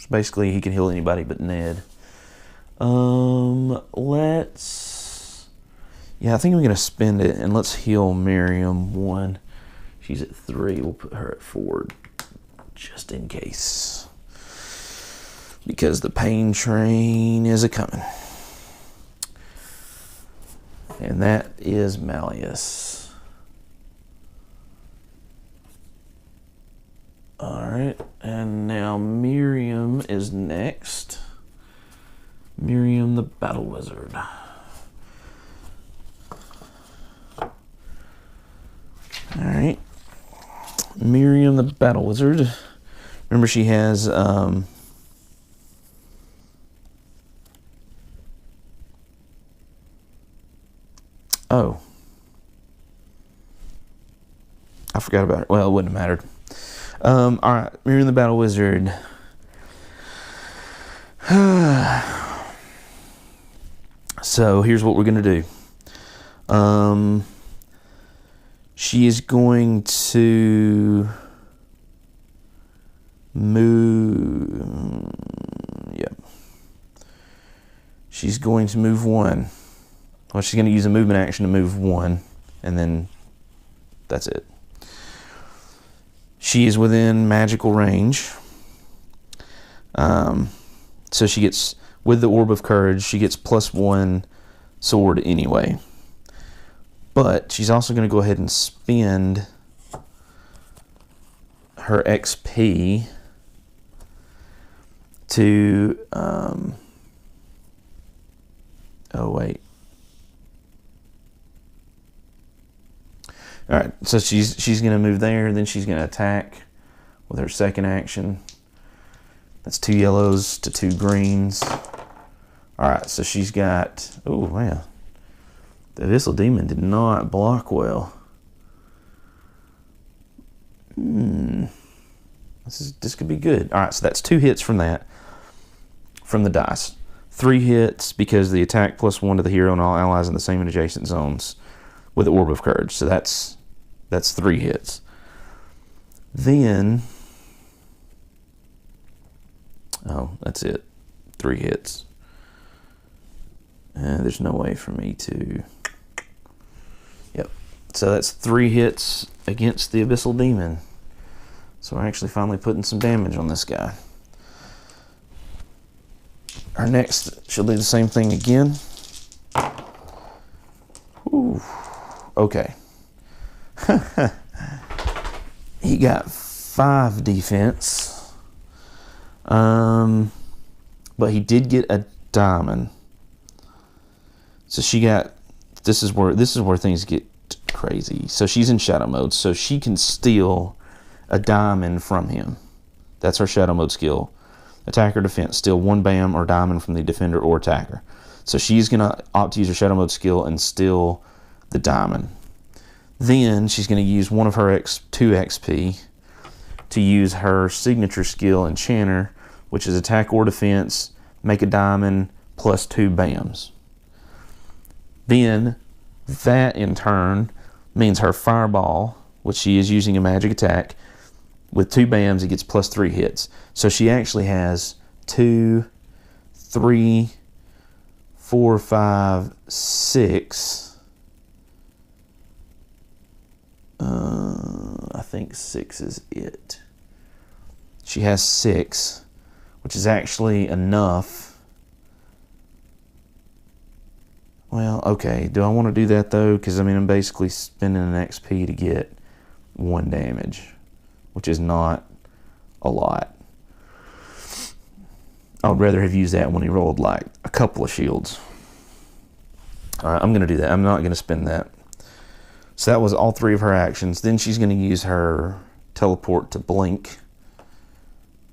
basically he can heal anybody but Ned. I think I'm gonna spend it and let's heal Miriam 1. She's at 3. We'll put her at 4 just in case, because the pain train is a-coming. And that is Malleus. Alright, and now Miriam is next. Miriam the Battle Wizard. Alright. Miriam the Battle Wizard. Remember, she has oh, I forgot about it. Well, it wouldn't have mattered. Alright, Miriam the Battle Wizard. So here's what we're going to do. She is going to move. Yep. She's going to move 1. Well, she's going to use a movement action to move 1, and then that's it. She is within magical range. So she gets, with the Orb of Courage, she gets +1 sword anyway. But she's also going to go ahead and spend her XP to, oh wait. Alright, so she's going to move there, then she's going to attack with her second action. That's 2 yellows to 2 greens. Alright, so she's got, oh man, the Abyssal Demon did not block well. This could be good. Alright, so that's 2 hits from that, from the dice. 3 hits because the attack +1 to the hero and all allies in the same and adjacent zones with the Orb of Courage. So that's 3 hits. Then, oh, that's it. 3 hits. And there's no way for me to... Yep. So that's 3 hits against the Abyssal Demon. So we're actually finally putting some damage on this guy. Our next, she'll do the same thing again. Ooh. Okay. He got 5 defense. But he did get a diamond. So she got, this is where things get crazy. So she's in shadow mode, so she can steal a diamond from him. That's her shadow mode skill. Attack or defense, steal 1 bam or diamond from the defender or attacker. So she's gonna opt to use her shadow mode skill and steal the diamond. Then she's gonna use one of her 2 XP to use her signature skill Enchanter, which is attack or defense, make a diamond, +2 bams. Then that in turn means her fireball, which she is using a magic attack, with 2 bams it gets +3 hits. So she actually has 2, 3, 4, 5, 6. I think 6 is it. She has 6, which is actually enough. Well, okay. Do I want to do that though? Because I mean, I'm basically spending an XP to get 1 damage, which is not a lot. I would rather have used that when he rolled like a couple of shields. Alright, I'm going to do that. I'm not going to spend that. So that was all 3 of her actions. Then she's going to use her teleport to blink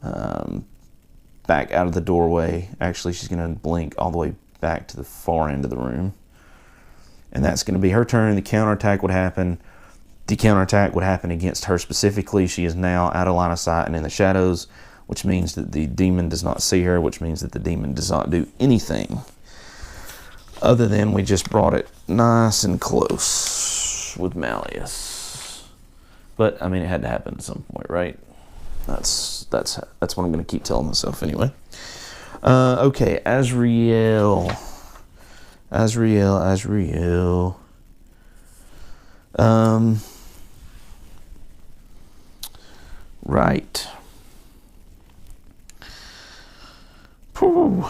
back out of the doorway. Actually, she's going to blink all the way back to the far end of the room. And that's going to be her turn. The counterattack would happen. The counterattack would happen against her specifically. She is now out of line of sight and in the shadows, which means that the demon does not see her, which means that the demon does not do anything other than we just brought it nice and close with Malleus. But I mean, it had to happen at some point, right? That's what I'm going to keep telling myself anyway. Okay, Azrael. Right. Whew.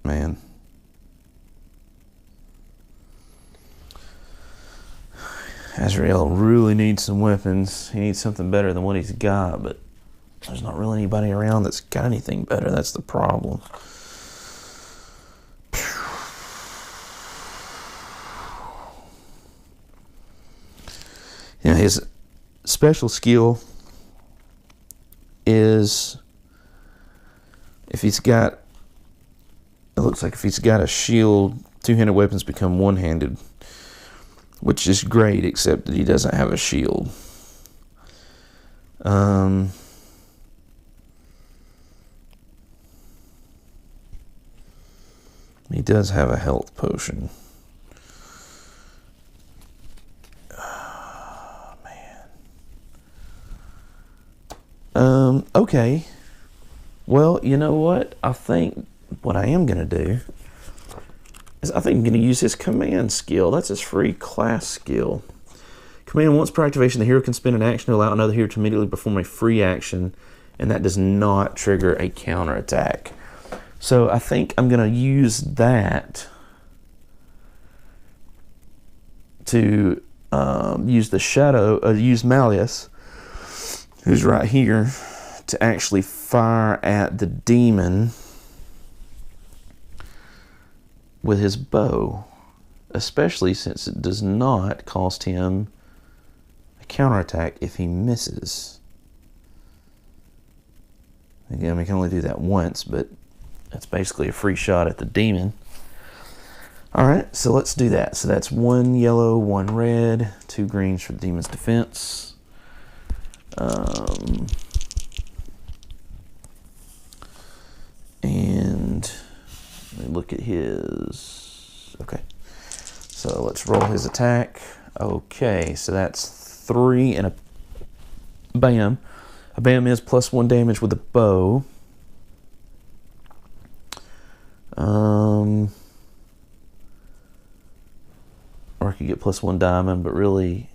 Man. Azrael really needs some weapons. He needs something better than what he's got, but there's not really anybody around that's got anything better. That's the problem. You know, his special skill is if he's got, it looks like if he's got a shield, 2-handed weapons become 1-handed, which is great, except that he doesn't have a shield. does have a health potion. Okay. Well, you know what? I think what I am going to do is I think I'm going to use his command skill. That's his free class skill. Command, once per activation, the hero can spend an action to allow another hero to immediately perform a free action, and that does not trigger a counterattack. So I think I'm going to use that to use Malleus, who's right here, to actually fire at the demon with his bow, especially since it does not cost him a counterattack if he misses. Again, we can only do that once, but that's basically a free shot at the demon. Alright, so let's do that. So that's 1 yellow, 1 red, 2 greens for the demon's defense. And let me look at his. Okay, so let's roll his attack. Okay, so that's 3 and a bam. A bam is +1 damage with a bow. Or I could get +1 diamond, but really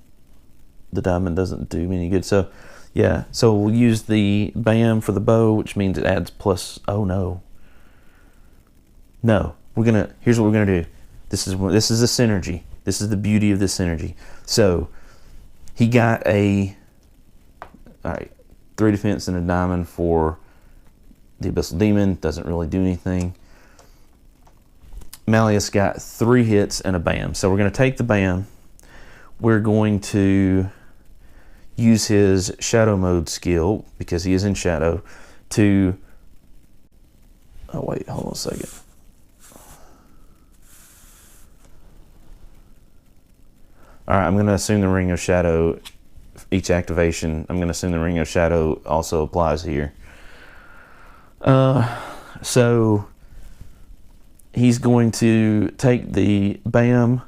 the diamond doesn't do me any good. So yeah, so we'll use the bam for the bow, which means it adds plus. Oh no. No, here's what we're gonna do. This is a synergy. This is the beauty of this synergy. So he got all right, 3 defense and a diamond for the Abyssal Demon. Doesn't really do anything. Malleus got 3 hits and a bam. So we're gonna take the bam. We're going to use his shadow mode skill, because he is in shadow, to... Oh wait, hold on a second. Alright, I'm going to assume the Ring of Shadow, each activation, I'm going to assume the Ring of Shadow also applies here. So he's going to take the bam,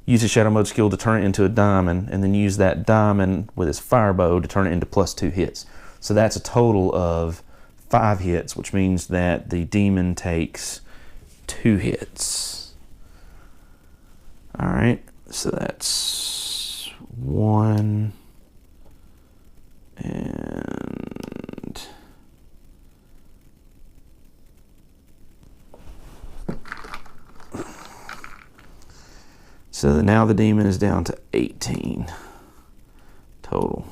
use his shadow mode skill to turn it into a diamond, and then use that diamond with his fire bow to turn it into +2 hits. So that's a total of 5 hits, which means that the demon takes 2 hits. All right, so that's 1 and so now the demon is down to 18 total.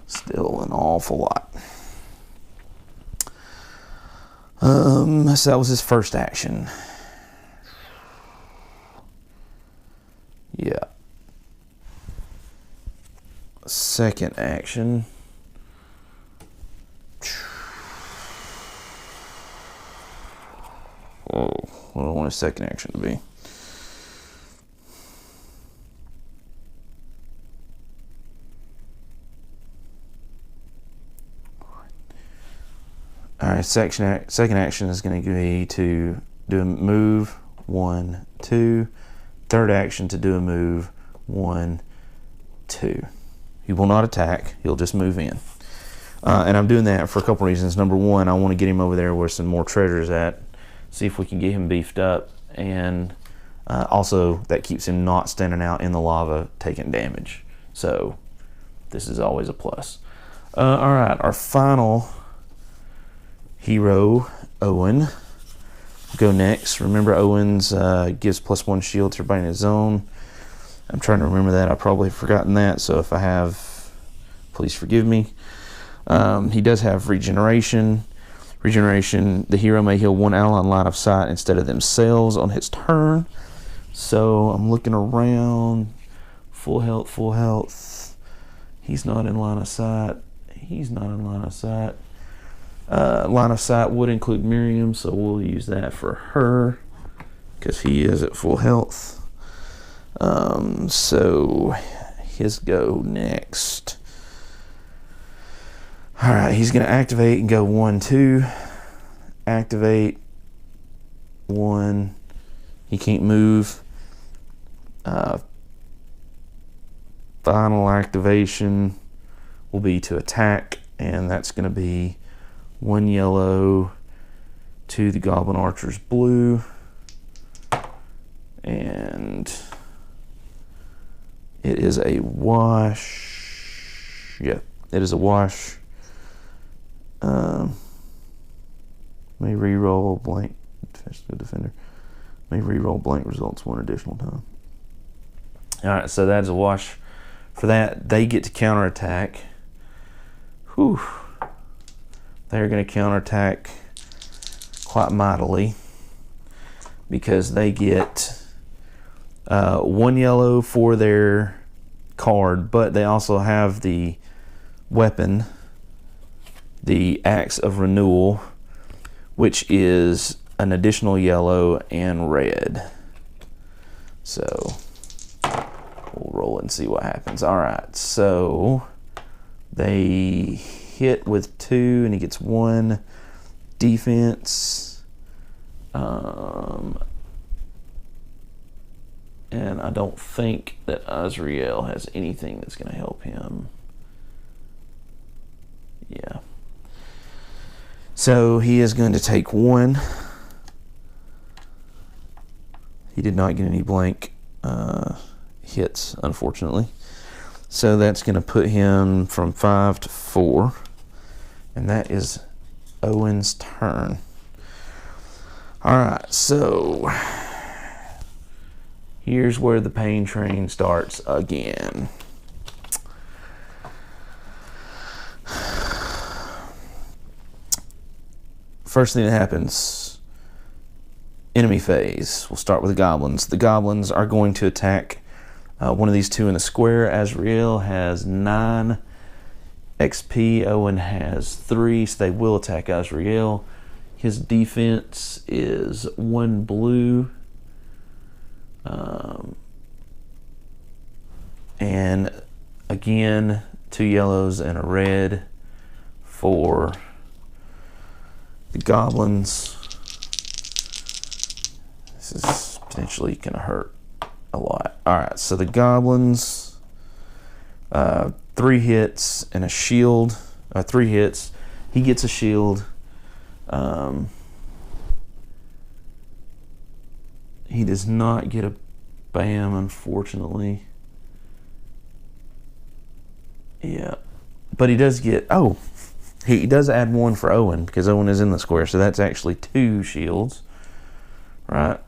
Still an awful lot. So that was his first action. Yeah. Second action. Oh, what do I want his second action to be? All right, second action is going to be to do a move, 1, 2. Third action to do a move, 1, 2. He will not attack, he'll just move in. And I'm doing that for a couple reasons. Number one, I want to get him over there where some more treasure's at, see if we can get him beefed up, and also that keeps him not standing out in the lava taking damage. So this is always a plus. All right, our final hero, Owen, go next. Remember, Owen's gives +1 shield to everybody in his zone. I'm trying to remember that. I've probably forgotten that, so if I have, please forgive me. He does have regeneration. Regeneration, the hero may heal 1 ally in line of sight instead of themselves on his turn. So I'm looking around. Full health, full health. He's not in line of sight. He's not in line of sight. Line of sight would include Miriam, so we'll use that for her because he is at full health. So his go next. All right, he's going to activate and go 1, 2. Activate, 1. He can't move. Final activation will be to attack, and that's going to be 1 yellow to the Goblin Archer's blue. And it is a wash. Yeah, it is a wash. May reroll blank defender. May reroll blank results 1 additional time. Alright, so that's a wash for that. They get to counterattack. Whew. They're going to counterattack quite mightily because they get 1 yellow for their card, but they also have the weapon, the Axe of Renewal, which is an additional yellow and red. So we'll roll it and see what happens. Alright, so they hit with 2 and he gets 1 defense. And I don't think that Azrael has anything that's going to help him. Yeah. So he is going to take 1. He did not get any blank hits, unfortunately. So that's going to put him from 5 to 4. And that is Owen's turn. Alright, so here's where the pain train starts again. First thing that happens, enemy phase. We'll start with the goblins. The goblins are going to attack one of these 2 in the square. Azrael has 9 XP. Owen has 3, so they will attack Azrael. His defense is 1 blue. And again, 2 yellows and a red for the goblins. This is potentially going to hurt a lot. Alright, so the goblins, 3 hits and a shield. 3 hits. He gets a shield. He does not get a bam, unfortunately. Yeah. But he does get... Oh! He does add 1 for Owen, because Owen is in the square, so that's actually 2 shields. Right?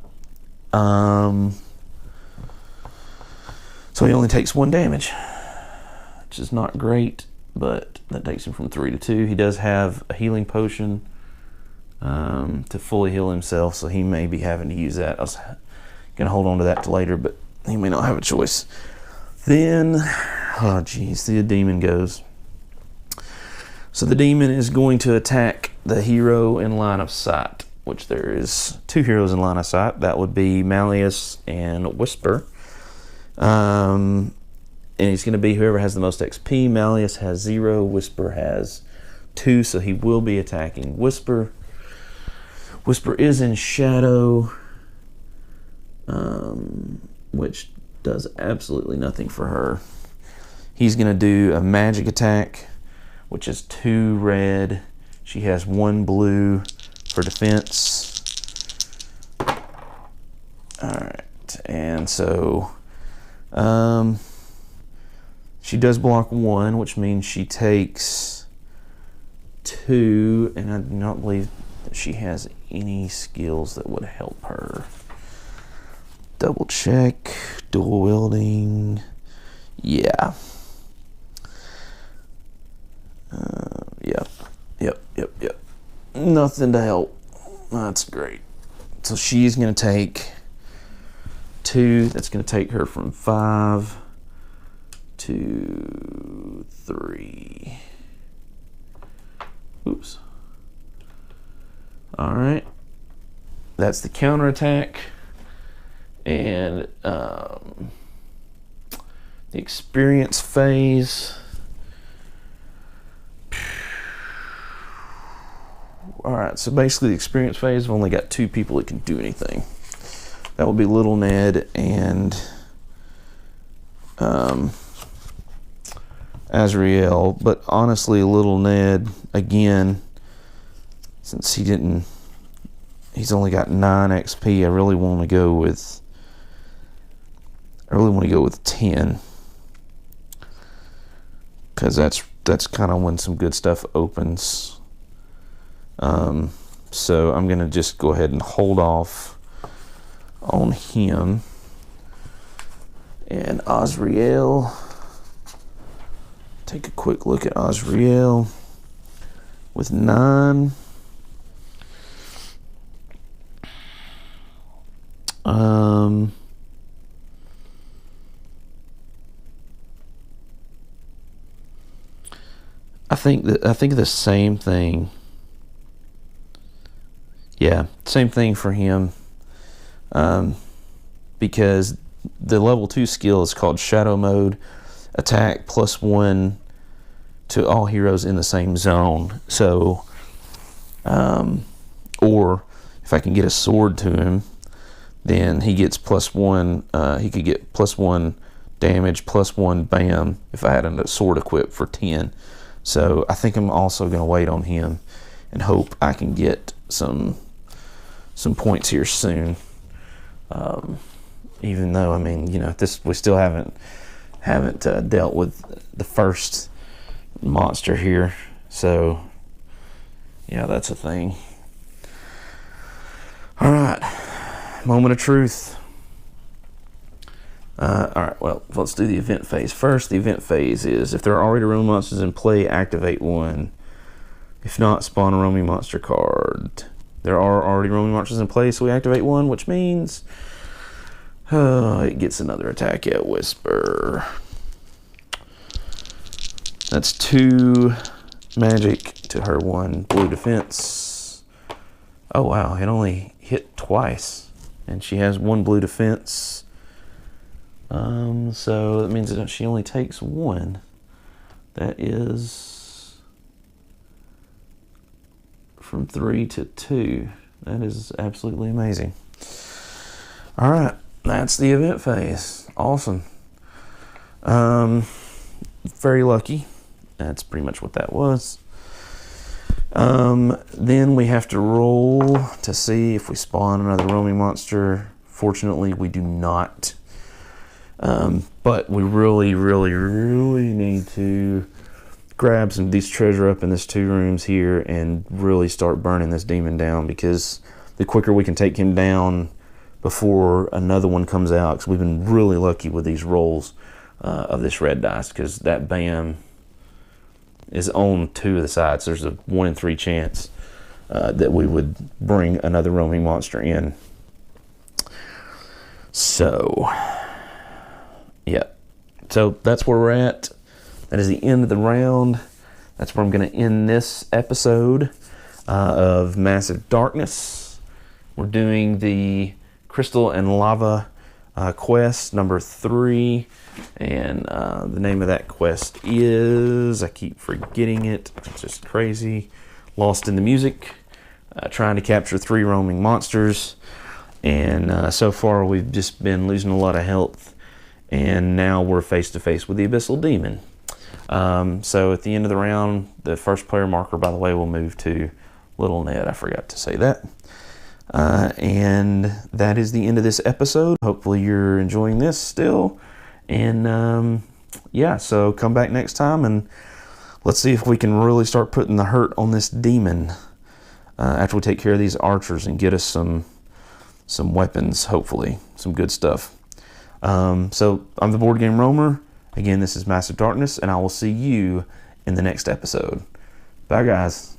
So he only takes 1 damage, which is not great, but that takes him from 3 to 2. He does have a healing potion to fully heal himself, so he may be having to use that. I was going to hold on to that to later, but he may not have a choice. Then, oh geez, the demon goes. So the demon is going to attack the hero in line of sight, which there is 2 heroes in line of sight. That would be Malleus and Whisper. And he's going to be whoever has the most XP. Malleus has 0. Whisper has 2, so he will be attacking Whisper. Whisper is in shadow, which does absolutely nothing for her. He's going to do a magic attack, which is 2 red. She has 1 blue for defense. Alright, and so she does block 1, which means she takes 2, and I do not believe that she has any skills that would help her. Double check, dual wielding, yeah. Yep. Nothing to help. That's great. So she's going to take 2. That's going to take her from 5 to 3. Oops. Alright. That's the counterattack. And the experience phase. alright, so basically the experience phase, I've only got 2 people that can do anything. That would be Little Ned and Azrael. But honestly, Little Ned, again, since he's only got 9 XP, I really want to go with 10. Because that's kind of when some good stuff opens. So I'm going to just go ahead and hold off on him. And Azrael, take a quick look at Azrael with 9. I think the same thing. Yeah, same thing for him. Because the level 2 skill is called Shadow Mode. Attack +1 to all heroes in the same zone. So, or if I can get a sword to him, then he gets +1. He could get +1 damage, +1 bam if I had a sword equipped for 10. So I think I'm also going to wait on him and hope I can get some points here soon. Even though, I mean, you know, we still haven't dealt with the first monster here. So yeah, that's a thing. All right, moment of truth. Alright, well, let's do the event phase first. The event phase is, if there are already roaming monsters in play, activate 1. If not, spawn a roaming monster card. There are already roaming monsters in play, so we activate 1, which means it gets another attack at Whisper. That's 2 magic to her 1 blue defense. Oh wow, it only hit twice, and she has 1 blue defense. So that means that she only takes 1. That is from 3 to 2. That is absolutely amazing. All right, that's the event phase. Awesome. Very lucky. That's pretty much what that was. Then we have to roll to see if we spawn another roaming monster. Fortunately, we do not. But we really need to grab some of these treasure up in this 2 rooms here and really start burning this demon down, because the quicker we can take him down before another one comes out, because we've been really lucky with these rolls of this red dice, because that bam is on 2 of the sides. There's a 1 in 3 chance that we would bring another roaming monster in. So yeah, so that's where we're at. That is the end of the round. That's where I'm going to end this episode of Massive Darkness. We're doing the Crystal and Lava quest number 3, and the name of that quest is, I keep forgetting it, it's just crazy, Lost in the Music, trying to capture 3 roaming monsters. And so far we've just been losing a lot of health, and now we're face to face with the Abyssal Demon. So at the end of the round, the first player marker, by the way, will move to Little Ned. I forgot to say that. And that is the end of this episode. Hopefully you're enjoying this still. And yeah, so come back next time and let's see if we can really start putting the hurt on this demon after we take care of these archers and get us some weapons, hopefully some good stuff. So I'm the Board Game Roamer. Again, this is Massive Darkness, and I will see you in the next episode. Bye, guys.